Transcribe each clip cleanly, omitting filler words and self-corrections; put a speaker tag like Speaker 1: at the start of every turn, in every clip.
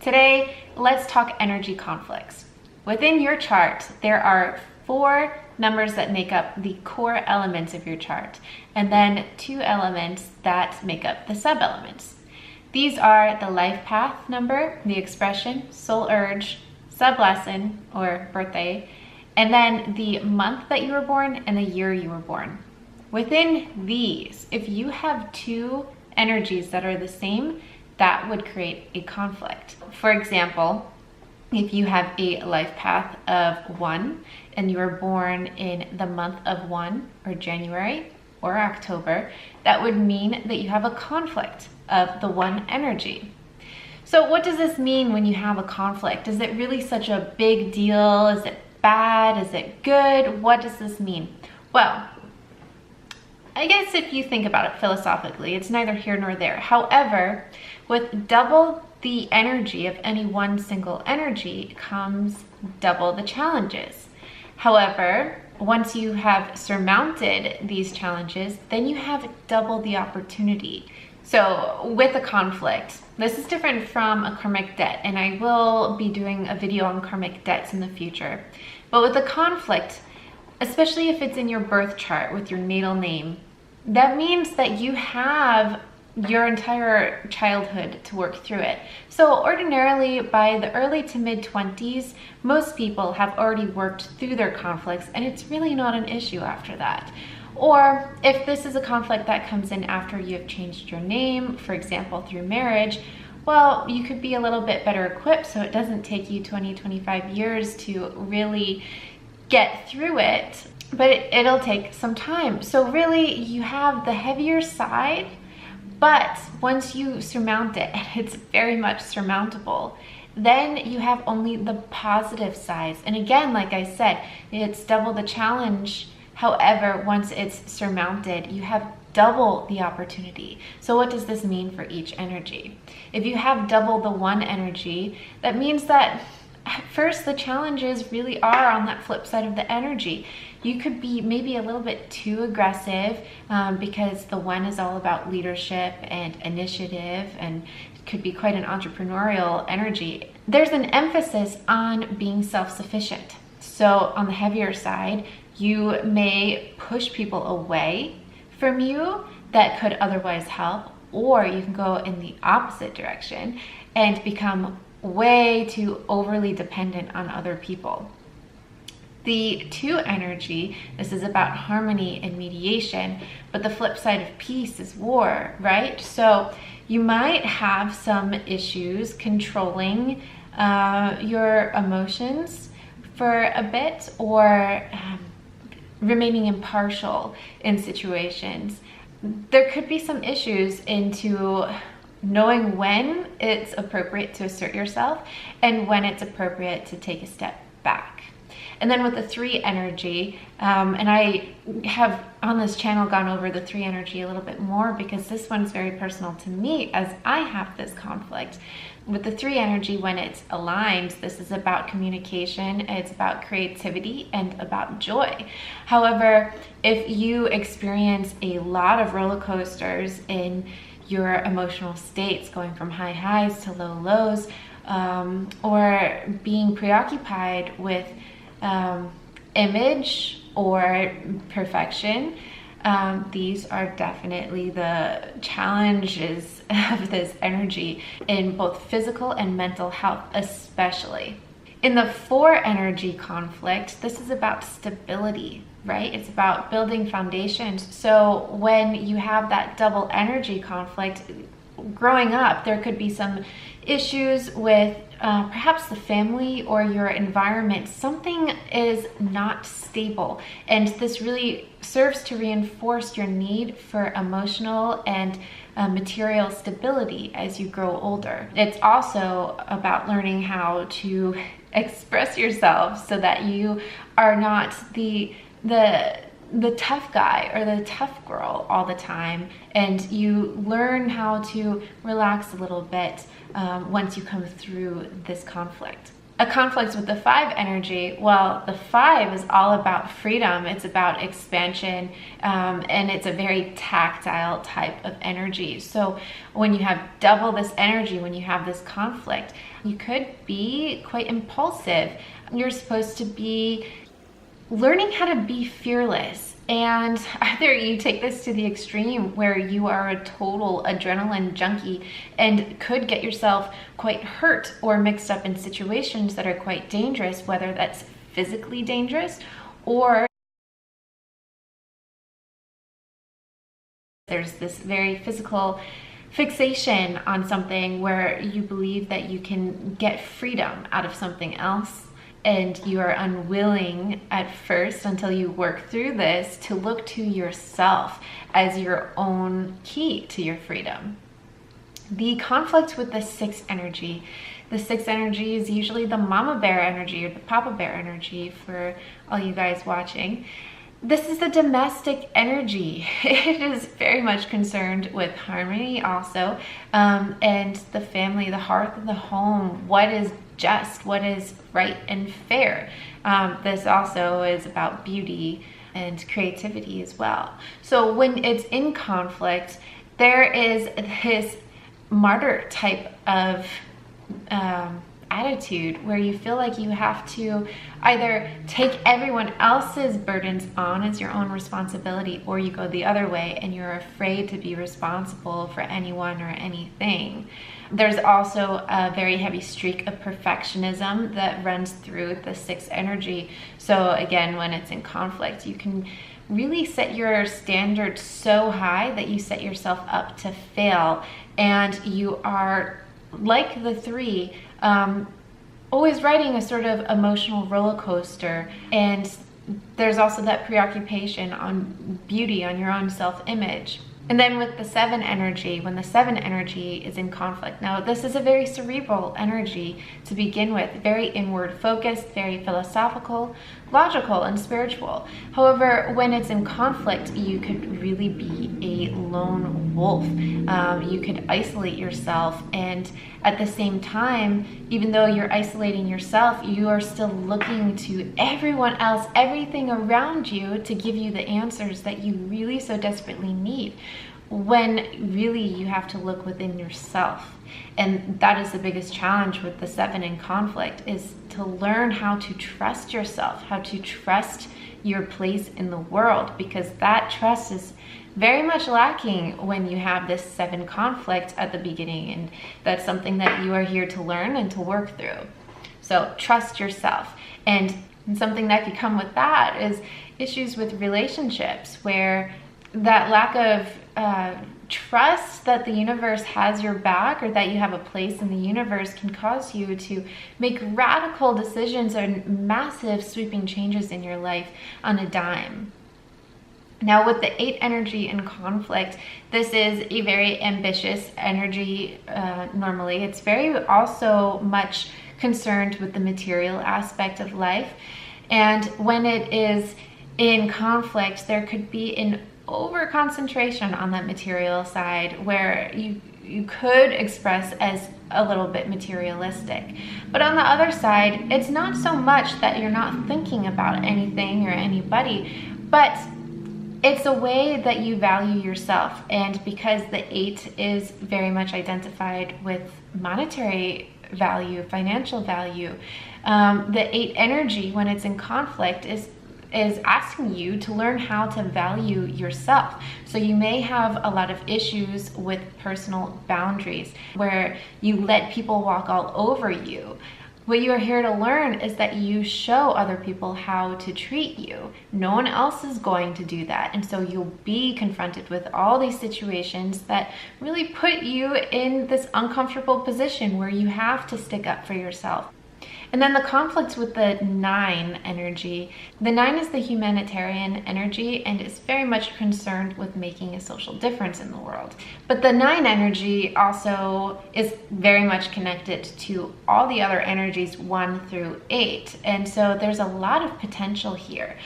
Speaker 1: Today, let's talk energy conflicts. Within your chart, there are 4 numbers that make up the core elements of your chart, and then 2 elements that make up the sub-elements. These are the life path number, the expression, soul urge, sub-lesson, or birthday, and then the month that you were born and the year you were born. Within these, if you have 2 energies that are the same, that would create a conflict. For example, if you have a life path of 1 and you were born in the month of 1 or January or October, that would mean that you have a conflict of the 1 energy. So what does this mean when you have a conflict? Is it really such a big deal? Is it bad? Is it good? What does this mean? Well, I guess if you think about it philosophically, it's neither here nor there. However, with double the energy of any one single energy comes double the challenges. However, once you have surmounted these challenges, then you have double the opportunity. So with a conflict, this is different from a karmic debt, and I will be doing a video on karmic debts in the future. But with a conflict, especially if it's in your birth chart with your natal name, that means that you have your entire childhood to work through it. So ordinarily by the early to mid 20s, most people have already worked through their conflicts and it's really not an issue after that. Or if this is a conflict that comes in after you have changed your name, for example, through marriage, well, you could be a little bit better equipped so it doesn't take you 20, 25 years to really get through it, but it'll take some time. So really you have the heavier side, but once you surmount it, and it's very much surmountable, then you have only the positive sides. And again, like I said, it's double the challenge. However, once it's surmounted, you have double the opportunity. So what does this mean for each energy? If you have double the 1 energy, that means that at first the challenges really are on that flip side of the energy. You could be maybe a little bit too aggressive because the 1 is all about leadership and initiative, and it could be quite an entrepreneurial energy. There's an emphasis on being self-sufficient. So on the heavier side, you may push people away from you that could otherwise help, or you can go in the opposite direction and become way too overly dependent on other people. The 2 energy, this is about harmony and mediation, but the flip side of peace is war, right? So you might have some issues controlling your emotions for a bit, or remaining impartial in situations. There could be some issues into knowing when it's appropriate to assert yourself and when it's appropriate to take a step back. And then with the 3 energy, and I have on this channel gone over the 3 energy a little bit more because this one's very personal to me as I have this conflict. With the 3 energy, when it's aligned, this is about communication, it's about creativity, and about joy. However, if you experience a lot of roller coasters in your emotional states, going from high highs to low lows, or being preoccupied with image or perfection, these are definitely the challenges of this energy in both physical and mental health, especially. In the 4 energy conflict, this is about stability, right? It's about building foundations. So when you have that double energy conflict, growing up, there could be some issues with perhaps the family or your environment. Something is not stable, and this really serves to reinforce your need for emotional and material stability as you grow older. It's also about learning how to express yourself so that you are not the tough guy or the tough girl all the time, and you learn how to relax a little bit once you come through this conflict. A conflict with the 5 energy, well, the 5 is all about freedom. It's about expansion, and it's a very tactile type of energy. So when you have double this energy, when you have this conflict, you could be quite impulsive. You're supposed to be learning how to be fearless. And either you take this to the extreme where you are a total adrenaline junkie and could get yourself quite hurt or mixed up in situations that are quite dangerous, whether that's physically dangerous or there's this very physical fixation on something where you believe that you can get freedom out of something else. And you are unwilling at first, until you work through this, to look to yourself as your own key to your freedom. The conflict with the 6 energy. The 6 energy is usually the mama bear energy or the papa bear energy for all you guys watching. This is the domestic energy. It is very much concerned with harmony also, and the family, the hearth of the home, what is just, what is right and fair. This also is about beauty and creativity as well. So when it's in conflict, there is this martyr type of attitude where you feel like you have to either take everyone else's burdens on as your own responsibility, or you go the other way and you're afraid to be responsible for anyone or anything. There's also a very heavy streak of perfectionism that runs through the 6 energy. So again, when it's in conflict, you can really set your standards so high that you set yourself up to fail, and you are like the 3, always riding a sort of emotional roller coaster. And there's also that preoccupation on beauty, on your own self-image. And then with the 7 energy, when the 7 energy is in conflict, now this is a very cerebral energy to begin with, very inward focused, very philosophical, logical, and spiritual. However, when it's in conflict, you could really be a lone wolf. You could isolate yourself, and at the same time, even though you're isolating yourself, you are still looking to everyone else, everything around you, to give you the answers that you really so desperately need, when really you have to look within yourself. And that is the biggest challenge with the 7 in conflict, is to learn how to trust yourself, how to trust your place in the world, because that trust is very much lacking when you have this 7 conflict at the beginning, and that's something that you are here to learn and to work through. So trust yourself. And something that could come with that is issues with relationships, where that lack of trust that the universe has your back, or that you have a place in the universe, can cause you to make radical decisions and massive sweeping changes in your life on a dime. Now with the 8 energy in conflict, this is a very ambitious energy. Normally it's very also much concerned with the material aspect of life. And when it is in conflict, there could be an over concentration on that material side, where you could express as a little bit materialistic. But on the other side, it's not so much that you're not thinking about anything or anybody, but it's a way that you value yourself. And because the 8 is very much identified with monetary value, financial value, the 8 energy, when it's in conflict, is asking you to learn how to value yourself. So you may have a lot of issues with personal boundaries, where you let people walk all over you. What you are here to learn is that you show other people how to treat you. No one else is going to do that. And so you'll be confronted with all these situations that really put you in this uncomfortable position where you have to stick up for yourself. And then the conflict with the 9 energy. The 9 is the humanitarian energy and is very much concerned with making a social difference in the world. But the 9 energy also is very much connected to all the other energies 1 through 8. And so there's a lot of potential here.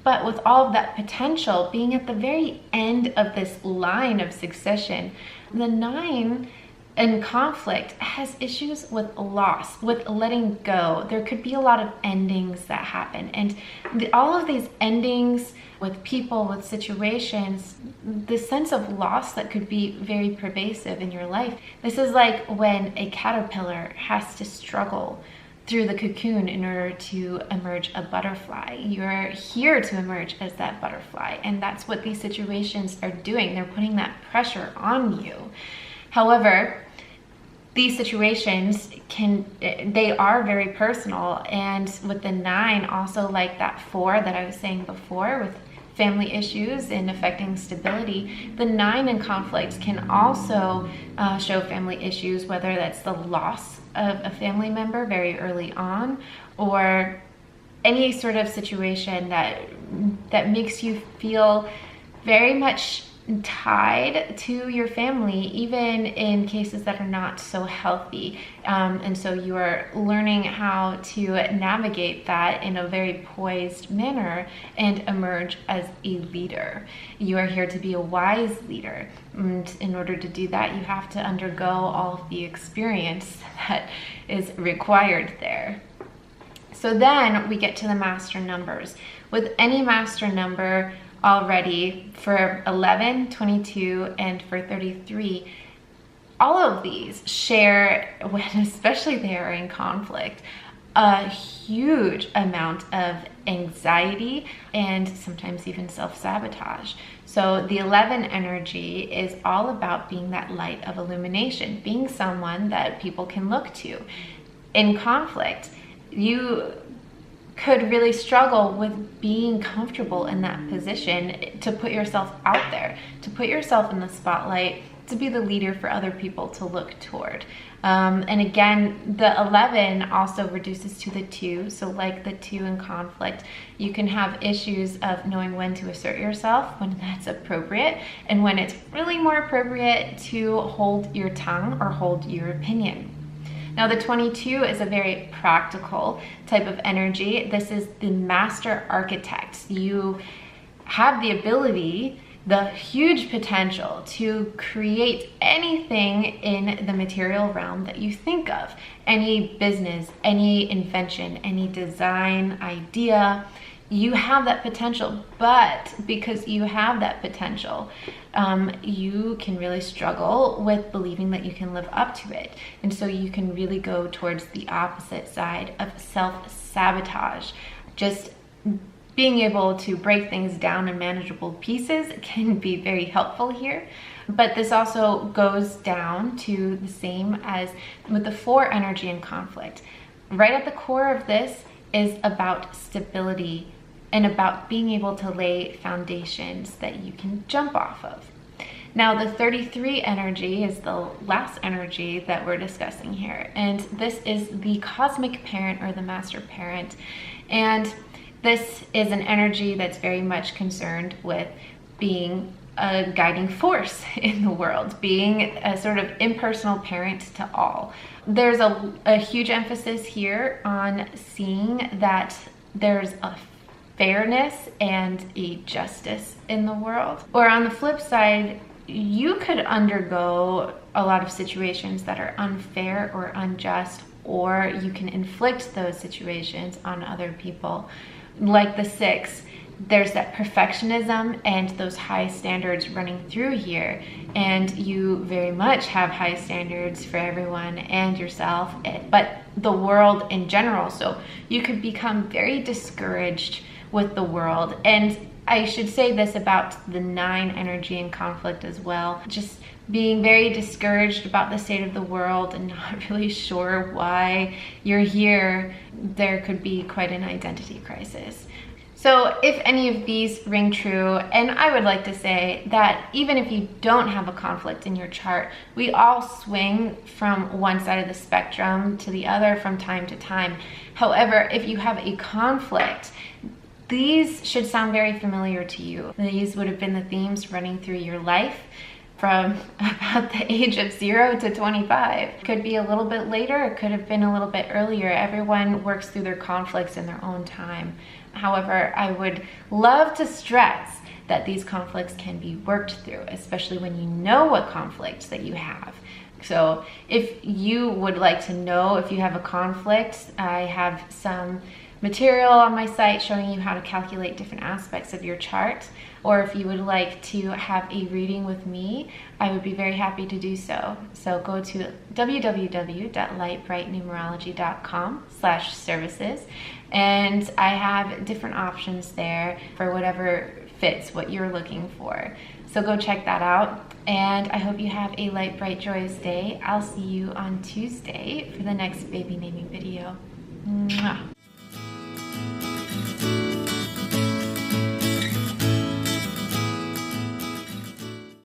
Speaker 1: But with all of that potential being at the very end of this line of succession, the 9 And conflict has issues with loss, with letting go. There could be a lot of endings that happen. And all of these endings with people, with situations, the sense of loss that could be very pervasive in your life. This is like when a caterpillar has to struggle through the cocoon in order to emerge a butterfly. You're here to emerge as that butterfly. And that's what these situations are doing. They're putting that pressure on you. However, these situations they are very personal. And with the 9, also like that 4 that I was saying before with family issues and affecting stability, the 9 in conflict can also show family issues, whether that's the loss of a family member very early on, or any sort of situation that makes you feel very much tied to your family, even in cases that are not so healthy. And so you are learning how to navigate that in a very poised manner and emerge as a leader. You are here to be a wise leader. And in order to do that, you have to undergo all of the experience that is required there. So then we get to the master numbers. With any master number, already for 11, 22, and for 33, all of these share, when especially they are in conflict, a huge amount of anxiety and sometimes even self-sabotage. So the 11 energy is all about being that light of illumination, being someone that people can look to. In conflict, you could really struggle with being comfortable in that position, to put yourself out there, to put yourself in the spotlight, to be the leader for other people to look toward. And again, the 11 also reduces to the 2. So like the 2 in conflict, you can have issues of knowing when to assert yourself, when that's appropriate, and when it's really more appropriate to hold your tongue or hold your opinion. Now the 22 is a very practical type of energy. This is the master architect. You have the ability, the huge potential to create anything in the material realm that you think of. Any business, any invention, any design, idea, you have that potential. But because you have that potential, you can really struggle with believing that you can live up to it. And so you can really go towards the opposite side of self-sabotage. Just being able to break things down in manageable pieces can be very helpful here. But this also goes down to the same as with the 4 energy in conflict. Right at the core of this is about stability and about being able to lay foundations that you can jump off of. Now the 33 energy is the last energy that we're discussing here. And this is the cosmic parent or the master parent. And this is an energy that's very much concerned with being a guiding force in the world, being a sort of impersonal parent to all. There's a huge emphasis here on seeing that there's a fairness and a justice in the world. Or on the flip side, you could undergo a lot of situations that are unfair or unjust, or you can inflict those situations on other people. Like the 6, there's that perfectionism and those high standards running through here, and you very much have high standards for everyone and yourself, but the world in general. So you could become very discouraged with the world. And I should say this about the 9 energy in conflict as well. Just being very discouraged about the state of the world and not really sure why you're here. There could be quite an identity crisis. So if any of these ring true, and I would like to say that even if you don't have a conflict in your chart, we all swing from one side of the spectrum to the other from time to time. However, if you have a conflict, these should sound very familiar to you. These would have been the themes running through your life from about the age of 0 to 25. It could be a little bit later, it could have been a little bit earlier. Everyone works through their conflicts in their own time. However, I would love to stress that these conflicts can be worked through, especially when you know what conflicts that you have. So if you would like to know if you have a conflict, I have some material on my site showing you how to calculate different aspects of your chart. Or if you would like to have a reading with me, I would be very happy to do so. So go to www.lightbrightnumerology.com/services, and I have different options there for whatever fits what you're looking for. So go check that out. And I hope you have a light, bright, joyous day. I'll see you on Tuesday for the next baby naming video. Mwah.